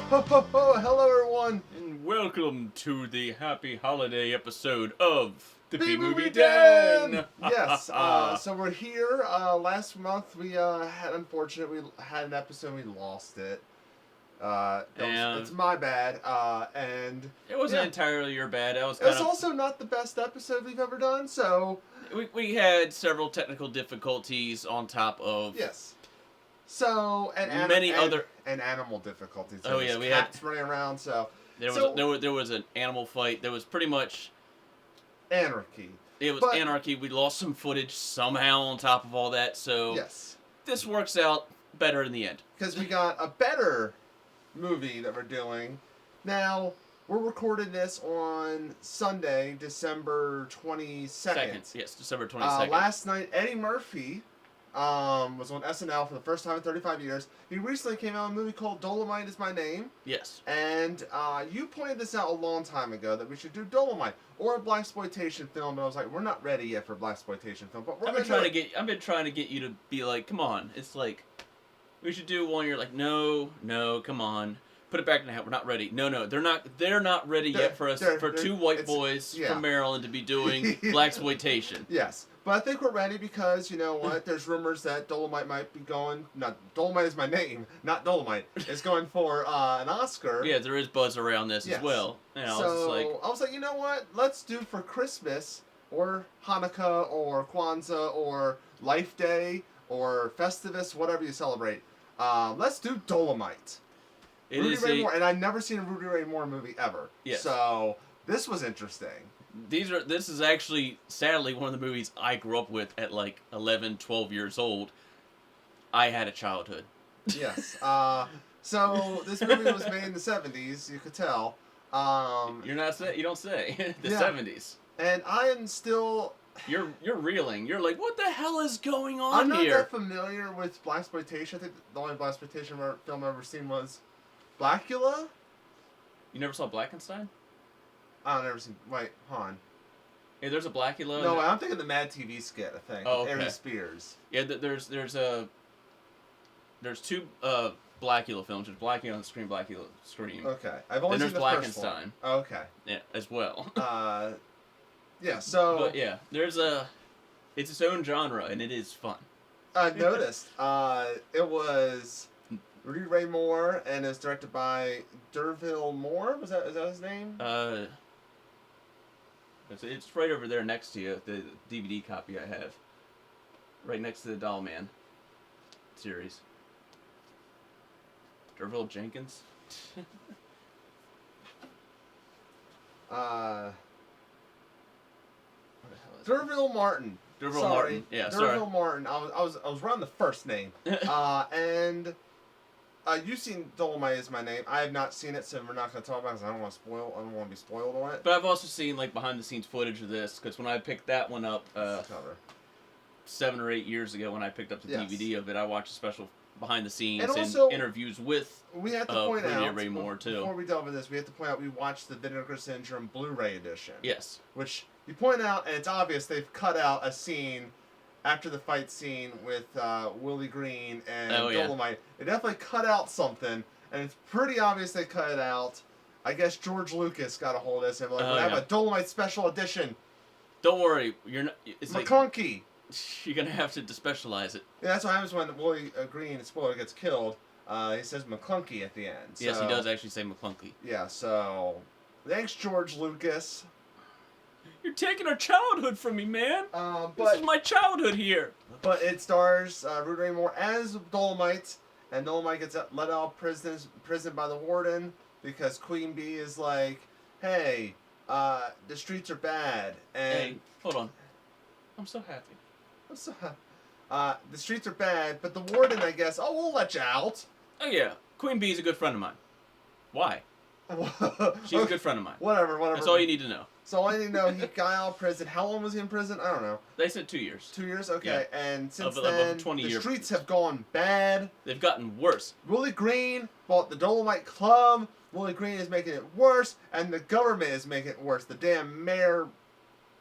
ho, ho, ho. Hello, everyone. And welcome to the happy holiday episode of the B-Movie Den. Den! Yes, so we're here. Last month we had an episode, we lost it. It's my bad. And it wasn't entirely your bad. It was also not the best episode we've ever done, so... We had several technical difficulties on top of... Yes. So, and animal difficulties. Oh yeah, we had cats running around. So there was an animal fight. There was pretty much anarchy. It was anarchy. We lost some footage somehow on top of all that. So yes, this works out better in the end because we got a better movie that we're doing now. We're recording this on Sunday, December 22nd. Yes, December 22nd. Last night, Eddie Murphy was on SNL for the first time in 35 years. He recently came out with a movie called Dolemite Is My Name. Yes. And you pointed this out a long time ago that we should do Dolemite or a blaxploitation film. And I was like, we're not ready yet for a blaxploitation film. But I've been trying to get you to be like, come on. It's like, we should do one. You're like, no, come on. Put it back in the hat. We're not ready. No, they're not ready yet for two white boys from Maryland to be doing blaxploitation. Yes. But I think we're ready because, you know what, there's rumors that Dolemite might be going, Dolemite Is My Name, not Dolemite, is going for an Oscar. Yeah, there is buzz around this as well. You know, I was like, you know what, let's do for Christmas, or Hanukkah, or Kwanzaa, or Life Day, or Festivus, whatever you celebrate. Let's do Dolemite. Rudy Ray Moore, and I've never seen a Rudy Ray Moore movie ever. Yes. So, this was interesting. This is actually, sadly, one of the movies I grew up with at like 11, 12 years old. I had a childhood. Yes. So this movie was made in the 70s, you could tell. You don't say. The 70s. And I am still... You're reeling. You're like, what the hell is going on I'm not here? that familiar with blaxploitation. I think the only blaxploitation film I've ever seen was Blackula. You never saw Blackenstein? I've never seen... Wait, Han. Yeah, there's a Blackula. No, I'm thinking the Mad TV skit, I think. Oh, okay. Aaron Spears. Yeah, there's two Blackula films. There's Blackula on the Scream, Blackula Scream. Okay. I've only seen the first one. Blackenstein. Oh, okay. Yeah, as well. Yeah, so... But yeah, it's its own genre, and it is fun. I noticed. It was... Rudy Ray Moore, and it's directed by Derville Moore. Is that his name? It's right over there next to you. The DVD copy I have, right next to the Doll Man series. Derville Jenkins. Derville Martin. Martin. Yeah, Derville Martin. I was running the first name. And you've seen Dolemite Is My Name. I have not seen it, so we're not going to talk about it because I don't want to be spoiled on it. But I've also seen like behind the scenes footage of this because when I picked that one up 7 or 8 years ago, when I picked up the DVD of it, I watched a special behind the scenes and also, interviews with we have to point out Ray Moore too. Before we delve into this, we have to point out we watched the Vinegar Syndrome Blu-ray edition. Yes. Which you point out, and it's obvious they've cut out a scene after the fight scene with Willie Green and Dolemite. They definitely cut out something, and it's pretty obvious they cut it out. I guess George Lucas got a hold of this and like, we have a Dolemite special edition. Don't worry, you're not. It's McClunky. Like, you're gonna have to despecialize it. Yeah, that's what happens when Willie Green, spoiler, gets killed. He says McClunky at the end. So, yes, he does actually say McClunky. Yeah, so thanks, George Lucas. You're taking our childhood from me, man. This is my childhood here. But it stars Rudy Ray Moore as Dolemite, and Dolemite gets let out of prison by the warden because Queen Bee is like, hey, the streets are bad. And hey, hold on. I'm so happy. The streets are bad, but the warden, I guess, we'll let you out. Oh, yeah. Queen Bee's a good friend of mine. Why? She's a good friend of mine. Whatever. That's all you need to know. So all you need to know, he got out of prison. How long was he in prison? I don't know. They said 2 years. 2 years? Okay. Yeah. And since then, the streets have gone bad. They've gotten worse. Willie Green bought the Dolemite Club. Willie Green is making it worse, and the government is making it worse. The damn mayor...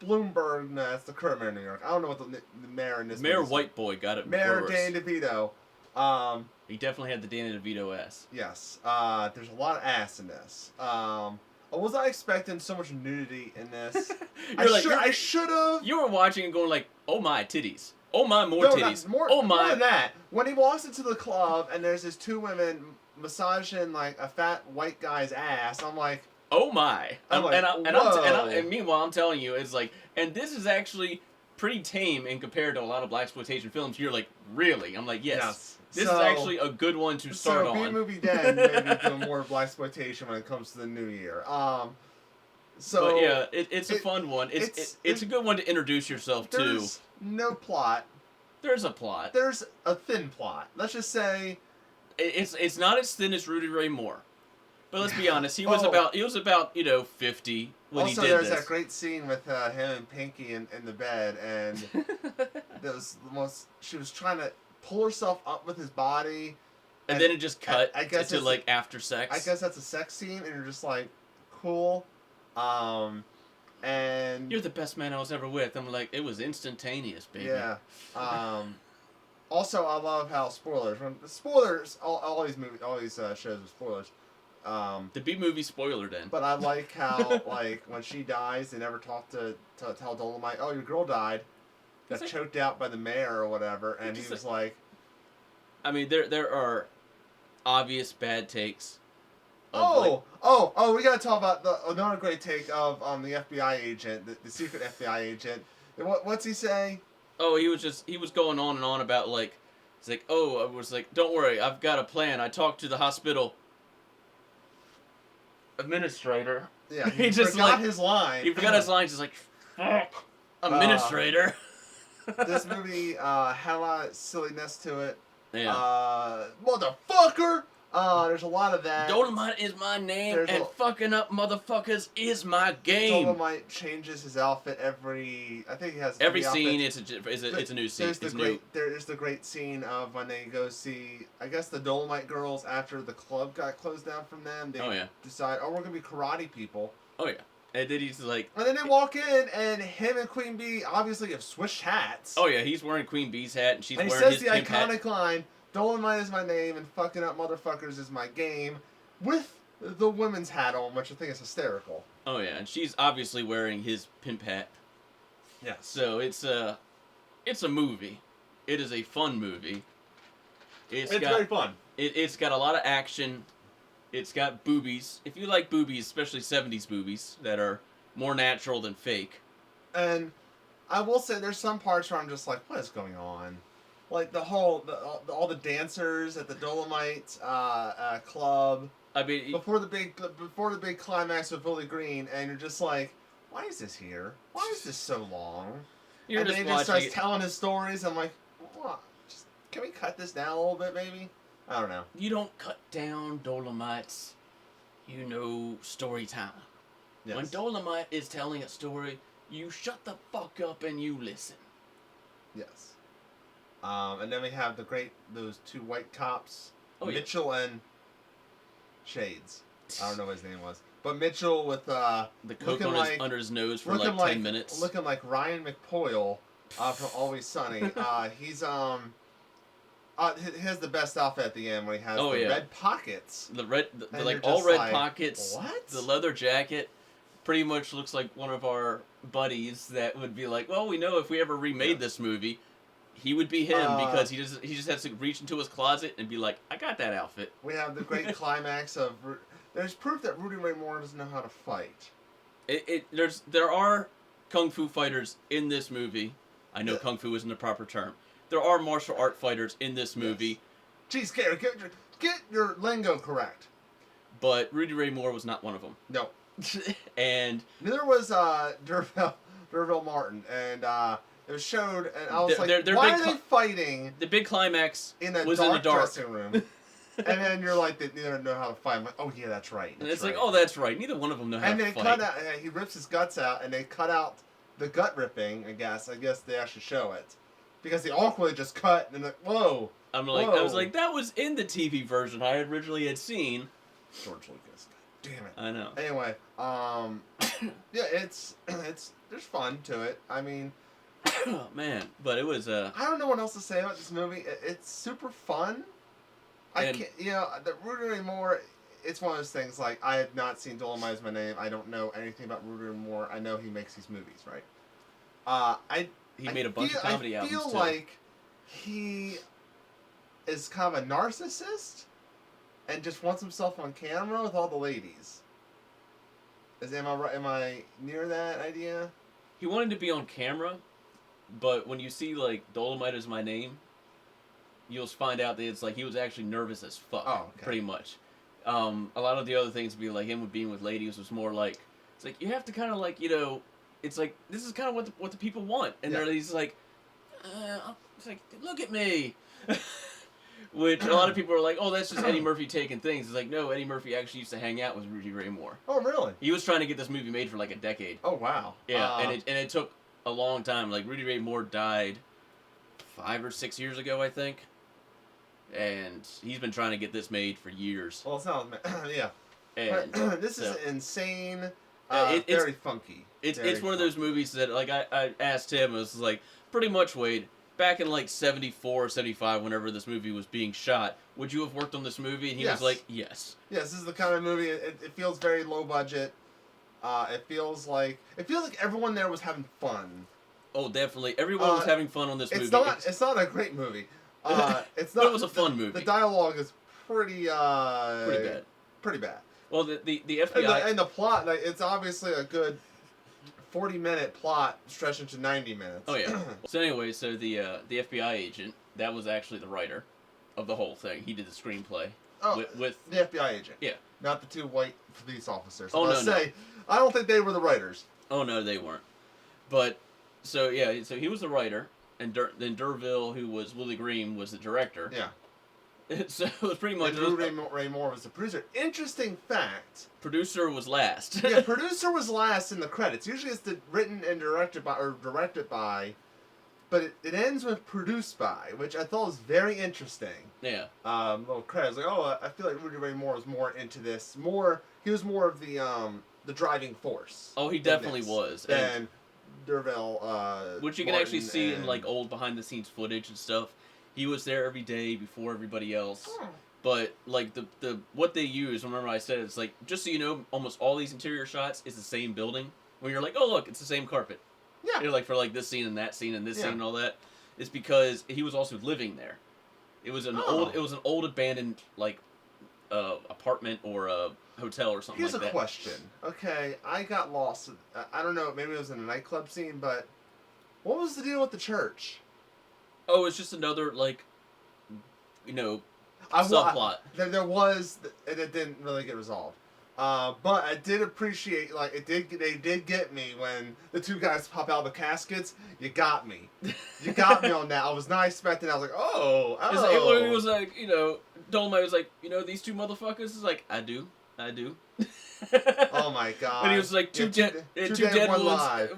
Bloomberg, no, that's the current mayor of New York. I don't know what the mayor in this Mayor White Boy got it Mayor worse. Dan DeVito. He definitely had the Danny DeVito ass. Yes. There's a lot of ass in this. I was not expecting so much nudity in this. I should have. You were watching and going like, "Oh my titties! Oh my more titties! Oh my!" More than that. When he walks into the club and there's these two women massaging like a fat white guy's ass, I'm like, "Oh my!" And meanwhile, I'm telling you, it's like, and this is actually pretty tame in compared to a lot of blaxploitation films. You're like, really? I'm like, yes. This is actually a good one to start on. B-movie Den maybe do more blaxploitation when it comes to the new year. But yeah, it's a fun one. It's a good one to introduce yourself to. There's no plot. There's a plot. There's a thin plot. Let's just say it's not as thin as Rudy Ray Moore. But let's be honest, he was about 50 when he did this. Also, there's that great scene with him and Pinky in the bed, and that was the most. She was trying to pull herself up with his body, and then it just cut to like after sex. I guess that's a sex scene, and you're just like, cool. And you're the best man I was ever with. I'm like, it was instantaneous, baby. Yeah. Also, I love how spoilers. All these movies, all these shows with spoilers. The B-movie spoiler den. But I like how like when she dies, they never talk to tell Dolemite, oh, your girl died, got choked out by the mayor or whatever, and he was like. I mean, there are obvious bad takes. We gotta talk about another great take of the FBI agent, the secret FBI agent. What's he say? Oh, he was going on and on about like, it's like, oh, I was like, don't worry, I've got a plan. I talked to the hospital administrator. Yeah, he just forgot his line. He forgot his line. Just like, fuck, administrator. This movie had a lot of silliness to it. Yeah. Motherfucker. There's a lot of that. Dolemite is my name, and fucking up motherfuckers is my game. Dolemite changes his outfit every. I think he has every scene. It's a new scene. There's the great scene of when they go see. I guess the Dolemite girls after the club got closed down from them. They decide, we're gonna be karate people. Oh yeah. And then he's like. And then they walk in, and him and Queen Bee obviously have switched hats. Oh yeah, he's wearing Queen Bee's hat, and she's wearing his hat. And he says the iconic line. Dolemite is my name and fucking up motherfuckers is my game, with the women's hat on, which I think is hysterical. Oh yeah, and she's obviously wearing his pimp hat. Yeah. So it's a movie. It is a fun movie. It's very fun. It's got a lot of action. It's got boobies. If you like boobies, especially 70s boobies that are more natural than fake. And I will say there's some parts where I'm just like, what is going on? Like all the dancers at the Dolemite club. I mean, before the big climax with Willie Green, and you're just like, why is this here? Why is this so long? You're and just then he just starts telling his stories. I'm like, what? Can we cut this down a little bit, maybe? I don't know. You don't cut down Dolemites. You know story time. Yes. When Dolemite is telling a story, you shut the fuck up and you listen. Yes. And then we have those two white cops, Mitchell and Shades. I don't know what his name was, but Mitchell with the coke under his nose for like 10 minutes, looking like Ryan McPoyle from Always Sunny. He's he has the best outfit at the end when he has red pockets. The all red pockets. What? The leather jacket. Pretty much looks like one of our buddies that would be like, well, we know if we ever remade this movie. He would be him because he just has to reach into his closet and be like, I got that outfit. We have the great climax of there's proof that Rudy Ray Moore doesn't know how to fight. There are kung fu fighters in this movie. I know kung fu isn't the proper term. There are martial art fighters in this movie. Jeez, Gary, get your lingo correct. But Rudy Ray Moore was not one of them. No. And neither was Derville Martin, and it was showed, and I was like, why are they fighting? The big climax was in the dark dressing room. And then you're like, they neither know how to fight. I'm like, oh yeah, that's right. And it's like, oh, that's right. Neither one of them know how to fight. And they he rips his guts out, and they cut out the gut ripping, I guess. I guess they actually show it. Because they awkwardly just cut, and like, whoa. I was like, that was in the TV version I originally had seen. George Lucas. God damn it. I know. Anyway, yeah, it's there's fun to it. I mean, Oh, man. But it was... I don't know what else to say about this movie. It's super fun. I can't... You know, the Rudy Ray Moore... It's one of those things, like, I have not seen Dolemite Is My Name. I don't know anything about Rudy Ray Moore. I know he makes these movies, right? He made a bunch of comedy albums, too. I feel like he is kind of a narcissist and just wants himself on camera with all the ladies. Am I right? Am I near that idea? He wanted to be on camera, but when you see, like, Dolemite Is My Name, you'll find out that it's like he was actually nervous as fuck, pretty much. A lot of the other things would be like him being with ladies was more like, it's like, you have to kind of like, you know, it's like, this is kind of what the people want. And they're these like, it's like, look at me. Which a lot of people are like, oh, that's just Eddie Murphy taking things. It's like, no, Eddie Murphy actually used to hang out with Rudy Ray Moore. Oh, really? He was trying to get this movie made for like a decade. Oh, wow. Yeah, and it took a long time. Like, Rudy Ray Moore died 5 or 6 years ago, I think. And he's been trying to get this made for years. Well, it sounds... yeah. And this is insane. Very funky. It's one of those movies that, like, I asked him, it was like, pretty much, Wade, back in, like, 74, 75, whenever this movie was being shot, would you have worked on this movie? And he was like, yes. Yes, this is the kind of movie, it feels very low budget. It feels like everyone there was having fun. Oh, definitely. Everyone was having fun on this movie. It's not a great movie. It's not. But it was a fun movie. The dialogue is pretty bad. Pretty bad. Well, the FBI... And the plot, like, it's obviously a good 40-minute plot stretched into 90 minutes. Oh, yeah. So anyway, so the FBI agent, that was actually the writer of the whole thing. He did the screenplay. Oh, with the FBI agent. Yeah. Not the 2 white police officers. Oh, no. I don't think they were the writers. Oh, no, they weren't. But, so, yeah, so he was the writer, and then D'Urville, who was Willie Green, was the director. Yeah. So it was pretty much... Rudy Ray Moore was the producer. Interesting fact. Producer was last. Yeah, producer was last in the credits. Usually it's written and directed by, but it ends with produced by, which I thought was very interesting. Yeah. Little credits. Like, I feel like Rudy Ray Moore was more into this. He was more of the driving force. Oh, he definitely was. And D'Urville, which you can actually see in, like, old behind-the-scenes footage and stuff. He was there every day before everybody else. But, like, the what they use, remember I said, it's like, just so you know, almost all these interior shots is the same building. When you're like, oh, look, it's the same carpet. Yeah. You're like, for, like, this scene and that scene and this scene and all that. It's because he was also living there. It was an old abandoned, like, apartment or a hotel or something like that. Here's a question. Okay, I got lost. I don't know, maybe it was in a nightclub scene, but what was the deal with the church? Oh, it's just another, like, you know, subplot. There was, and it didn't really get resolved. But I did appreciate, like, they did get me when the 2 guys pop out of the caskets. You got me. You got me on that. I was not expecting. I was like, oh. It was like, you know, Dolemite was like, you know, these 2 motherfuckers is like, I do. Oh my god. And he was like, two dead,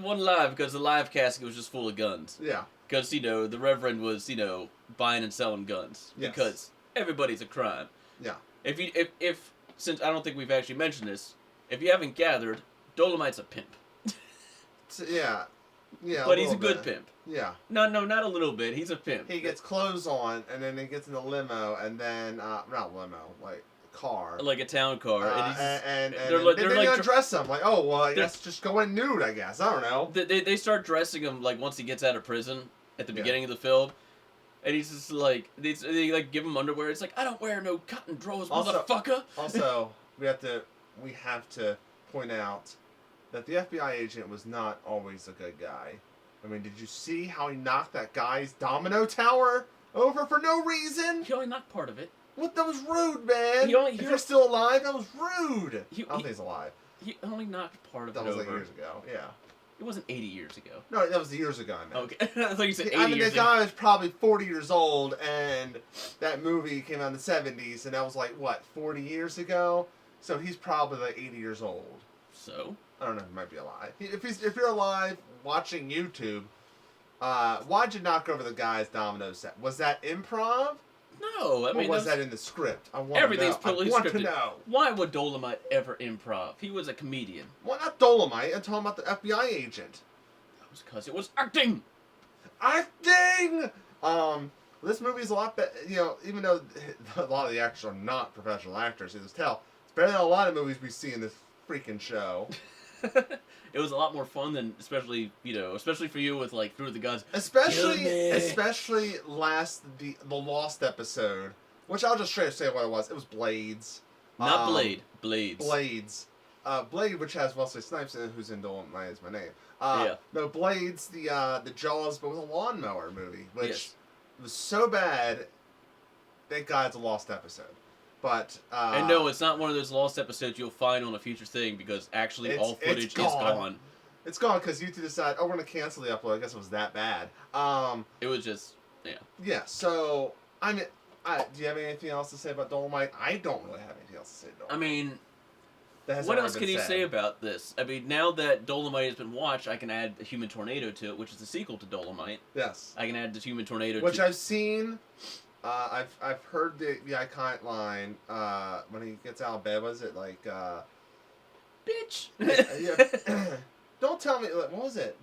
one live, because the live casket was just full of guns. Yeah. Because, you know, the Reverend was, you know, buying and selling guns. Yes. Because everybody's a crime. Yeah. If since I don't think we've actually mentioned this, if you haven't gathered, Dolemite's a pimp. Yeah. Yeah. But he's a good pimp. Yeah. No, not a little bit. He's a pimp. He gets clothes on, and then he gets in the limo, and then, not limo, like, car. Like a town car. And they're gonna dress him. Like, oh, well, I guess just go in nude, I guess. I don't know. They start dressing him, like, once he gets out of prison at the beginning of the film. And he's just like, they like give him underwear. It's like, I don't wear no cotton drawers, motherfucker. Also, we have to point out that the FBI agent was not always a good guy. I mean, did you see how he knocked that guy's domino tower over for no reason? He only knocked part of it. What? That was rude, man. If you're still alive, that was rude. I don't think he's alive. He only knocked part of it over. That was like years ago, yeah. It wasn't 80 years ago. No, that was years ago, I meant. Okay, I thought you said 80 years ago. I mean, the guy was probably 40 years old, and that movie came out in the 70s, and that was like, what, 40 years ago? So he's probably like 80 years old. So? I don't know, he might be alive. If you're alive watching YouTube, why'd you knock over the guy's domino set? Was that improv? No, I mean... Or was that in the script? Everything's totally scripted. I want to know. Why would Dolemite ever improv? He was a comedian. Well, not Dolemite. I'm talking about the FBI agent. That was because it was acting. acting. This movie's a lot better. You know, even though a lot of the actors are not professional actors, you just tell it's better than a lot of movies we see in this freaking show. It was a lot more fun than, especially for you with like Through the Guns. Especially the Lost episode, which I'll just straight up say what it was. It was Blades. Not Blade. Blades. Blades. Blade, which has Wesley Snipes in it, who's in Dolemite is my name. Yeah. No, Blades, the Jaws, but with a lawnmower movie, which was so bad. Thank God it's a Lost episode. But and no, it's not one of those lost episodes you'll find on a future thing because actually all footage is gone. It's gone because YouTube decided, oh, we're gonna cancel the upload. I guess it was that bad. It was just Yeah. So I mean, do you have anything else to say about Dolemite? I don't really have anything else to say about Dolemite. I mean, what else can you say about this? I mean, now that Dolemite has been watched, I can add a Human Tornado to it, which is the sequel to Dolemite. Yes. I can add the Human Tornado, which I've seen. I've heard the iconic line when he gets out of bed. Was it like, bitch? Yeah. Don't tell me. What was it?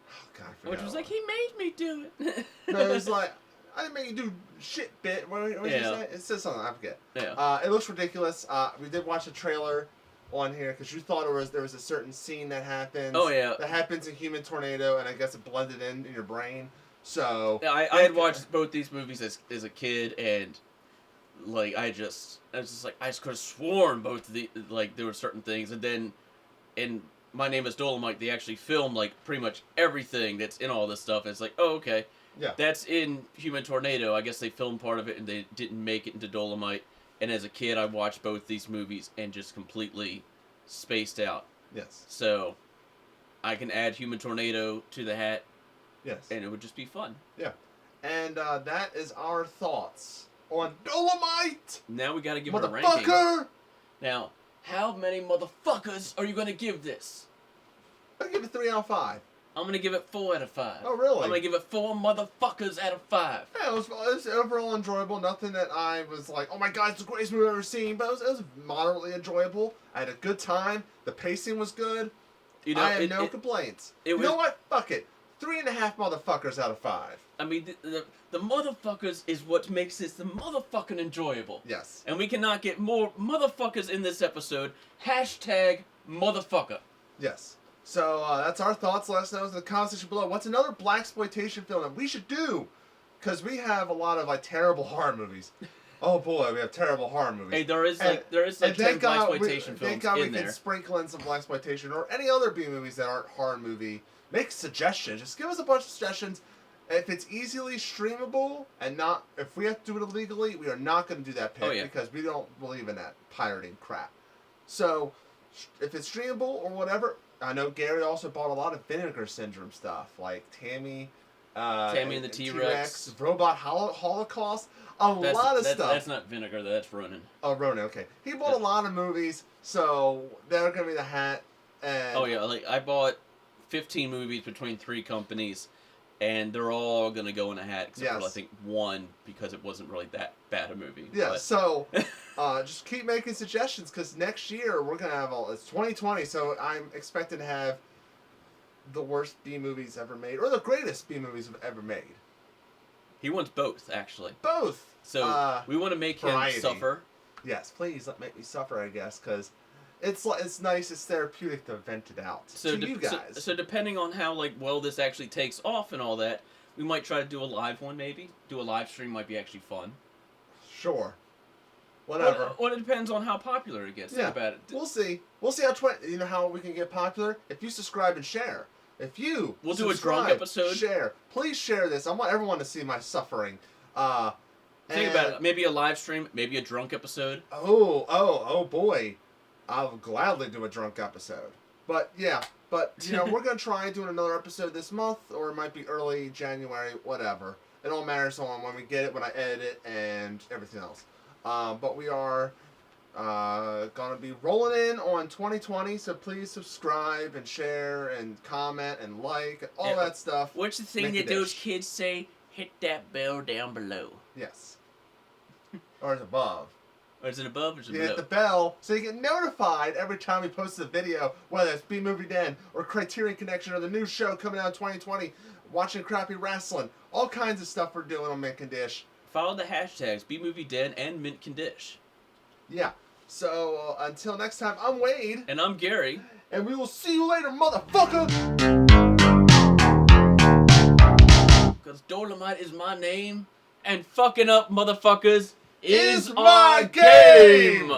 Oh God, I forgot. Which was like, he made me do it. No, it was like, I didn't make you do shit, bit. What did you say? It says something. I forget. Yeah. It looks ridiculous. We did watch a trailer on here because you thought there was a certain scene that happens. Oh yeah. That happens in Human Tornado, and I guess it blended in your brain. So yeah, I had watched both these movies as a kid, and like I just could have sworn both of the there were certain things, and then in My Name is Dolemite they actually filmed like pretty much everything that's in all this stuff. It's like, oh okay, yeah, that's in Human Tornado. I guess they filmed part of it and they didn't make it into Dolemite. And as a kid, I watched both these movies and just completely spaced out. Yes. So I can add Human Tornado to the hat. Yes. And it would just be fun. Yeah. And that is our thoughts on Dolemite! Now we gotta give it a ranking. Motherfucker! Now, how many motherfuckers are you gonna give this? I'll give it 3 out of 5. I'm gonna give it 4 out of 5. Oh, really? I'm gonna give it 4 motherfuckers out of 5. Yeah, it was overall enjoyable. Nothing that I was like, oh my God, it's the greatest movie I've ever seen. But it was moderately enjoyable. I had a good time. The pacing was good. I had no complaints. You know what? Fuck it. 3.5 motherfuckers out of 5. I mean, the motherfuckers is what makes this the motherfucking enjoyable. Yes. And we cannot get more motherfuckers in this episode. Hashtag motherfucker. Yes. So that's our thoughts. Let us know in the comment section below. What's another blaxploitation film that we should do? Because we have a lot of terrible horror movies. Oh boy, we have terrible horror movies. Hey, there is 10 blaxploitation films thank God in we can sprinkle in some blaxploitation or any other B movies that aren't horror movie. Make suggestions. Just give us a bunch of suggestions. If it's easily streamable and not, if we have to do it illegally, we are not going to do that pick because we don't believe in that pirating crap. So, if it's streamable or whatever, I know Gary also bought a lot of Vinegar Syndrome stuff, like Tammy and the T-Rex, Robot Holocaust, lot of stuff. That's not Vinegar, that's Ronin. Oh, Ronin, okay. He bought a lot of movies, so they're going to be the hat. And oh yeah, like I bought 15 movies between 3 companies, and they're all going to go in a hat, except for I think one, because it wasn't really that bad a movie. Yeah, so just keep making suggestions, because next year we're going to have it's 2020, so I'm expecting to have the worst B movies ever made, or the greatest B movies ever made. He wants both, actually. Both! So we want to make him suffer. Yes, please make me suffer, I guess, because it's nice, it's therapeutic to vent it out to you guys. So depending on how well this actually takes off and all that, we might try to do a live one maybe. Do a live stream might be actually fun. Sure. Whatever. Well, it depends on how popular it gets. Yeah. Think about it. We'll see. We'll see how we can get popular. If you subscribe and share. We'll do a drunk episode. Share. Please share this. I want everyone to see my suffering. Think about it. Maybe a live stream, maybe a drunk episode. Oh boy. I'll gladly do a drunk episode. But yeah, we're going to try doing another episode this month, or it might be early January, whatever. It all matters on when we get it, when I edit it, and everything else. But we are going to be rolling in on 2020, so please subscribe and share and comment and like, all that stuff. What's the thing that those kids say? Hit that bell down below. Yes. Or it's above. Or is it above or is it below? You hit the bell so you get notified every time we post a video, whether it's B-Movie Den or Criterion Connection or the new show coming out in 2020, watching crappy wrestling. All kinds of stuff we're doing on Mint Condish. Follow the hashtags B-Movie Den and Mint Condish. Yeah. So, until next time, I'm Wade. And I'm Gary. And we will see you later, motherfucker! Because Dolemite is my name, and fucking up motherfuckers is my game!